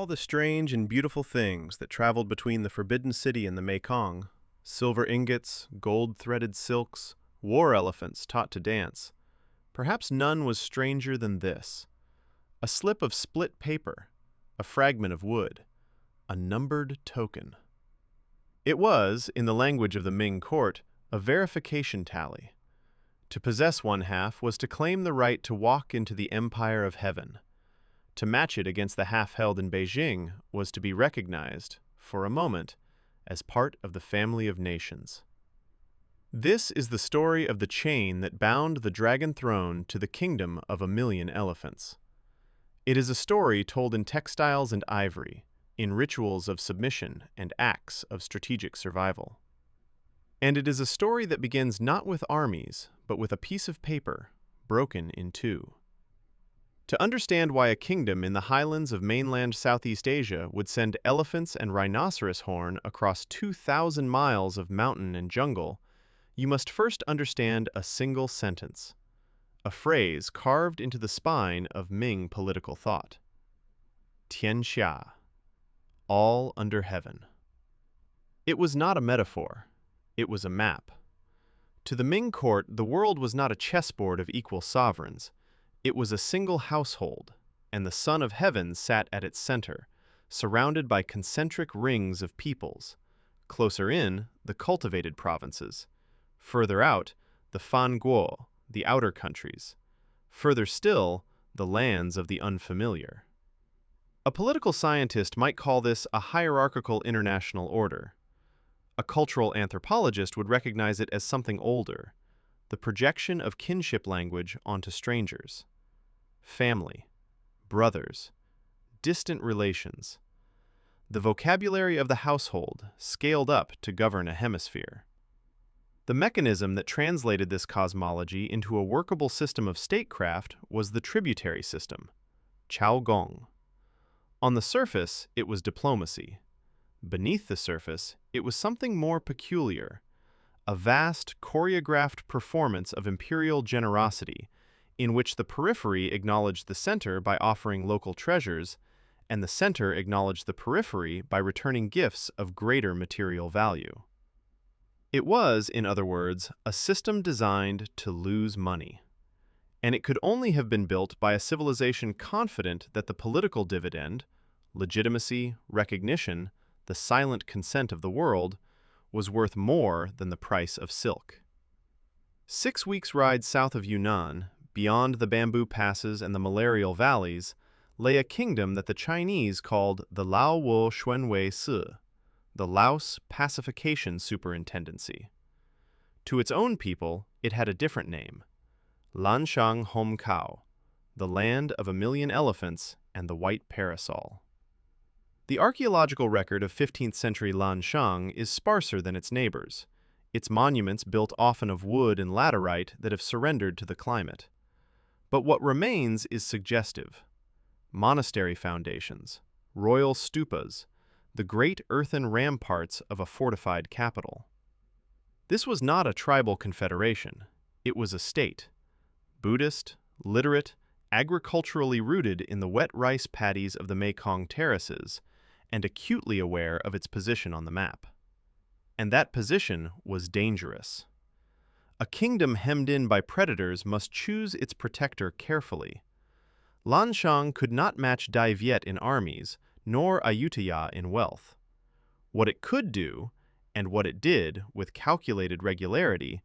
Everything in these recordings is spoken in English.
all the strange and beautiful things that traveled between the Forbidden City and the Mekong, silver ingots, gold-threaded silks, war elephants taught to dance, perhaps none was stranger than this: a slip of split paper, a fragment of wood, a numbered token. It was, in the language of the Ming court, a verification tally. To possess one half was to claim the right to walk into the empire of heaven. To match it against the half held in Beijing was to be recognized, for a moment, as part of the family of nations. This is the story of the chain that bound the dragon throne to the kingdom of 1,000,000 elephants. It is a story told in textiles and ivory, in rituals of submission and acts of strategic survival. And it is a story that begins not with armies, but with a piece of paper, broken in two. To understand why a kingdom in the highlands of mainland Southeast Asia would send elephants and rhinoceros horn across 2,000 miles of mountain and jungle, you must first understand a single sentence, a phrase carved into the spine of Ming political thought. Tianxia, all under heaven. It was not a metaphor, it was a map. To the Ming court, the world was not a chessboard of equal sovereigns. It was a single household, and the Son of Heaven sat at its center, surrounded by concentric rings of peoples. Closer in, the cultivated provinces. Further out, the Fan Guo, the outer countries. Further still, the lands of the unfamiliar. A political scientist might call this a hierarchical international order. A cultural anthropologist would recognize it as something older, the projection of kinship language onto strangers. Family, brothers, distant relations. The vocabulary of the household scaled up to govern a hemisphere. The mechanism that translated this cosmology into a workable system of statecraft was the tributary system, Chao Gong. On the surface, it was diplomacy. Beneath the surface, it was something more peculiar, a vast, choreographed performance of imperial generosity, in which the periphery acknowledged the center by offering local treasures, and the center acknowledged the periphery by returning gifts of greater material value. It was, in other words, a system designed to lose money. And it could only have been built by a civilization confident that the political dividend, legitimacy, recognition, the silent consent of the world, was worth more than the price of silk. 6 weeks' ride south of Yunnan, beyond the bamboo passes and the malarial valleys, lay a kingdom that the Chinese called the Lao Wo Xuanwei Si, the Laos Pacification Superintendency. To its own people, it had a different name, Lan Xang Hom Kao, the land of 1,000,000 elephants and the white parasol. The archaeological record of 15th century Lan Xang is sparser than its neighbors, its monuments built often of wood and laterite that have surrendered to the climate. But what remains is suggestive. Monastery foundations, royal stupas, the great earthen ramparts of a fortified capital. This was not a tribal confederation, it was a state, Buddhist, literate, agriculturally rooted in the wet rice paddies of the Mekong terraces, and acutely aware of its position on the map. And that position was dangerous. A kingdom hemmed in by predators must choose its protector carefully. Lan Xang could not match Viet in armies, nor Ayutthaya in wealth. What it could do, and what it did with calculated regularity,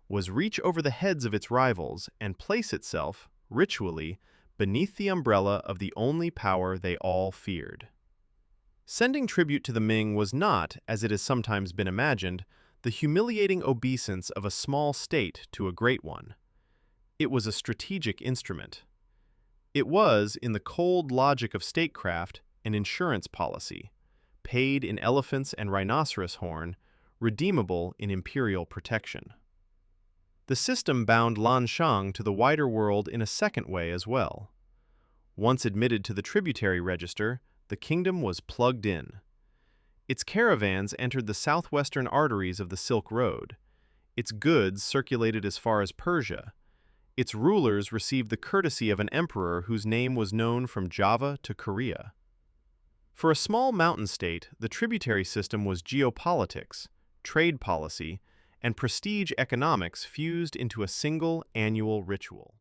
was reach over the heads of its rivals and place itself, ritually, beneath the umbrella of the only power they all feared. Sending tribute to the Ming was not, as it has sometimes been imagined, the humiliating obeisance of a small state to a great one. It was a strategic instrument. It was, in the cold logic of statecraft, an insurance policy, paid in elephants and rhinoceros horn, redeemable in imperial protection. The system bound Lan Xang to the wider world in a second way as well. Once admitted to the tributary register, the kingdom was plugged in. Its caravans entered the southwestern arteries of the Silk Road. Its goods circulated as far as Persia. Its rulers received the courtesy of an emperor whose name was known from Java to Korea. For a small mountain state, the tributary system was geopolitics, trade policy, and prestige economics fused into a single annual ritual.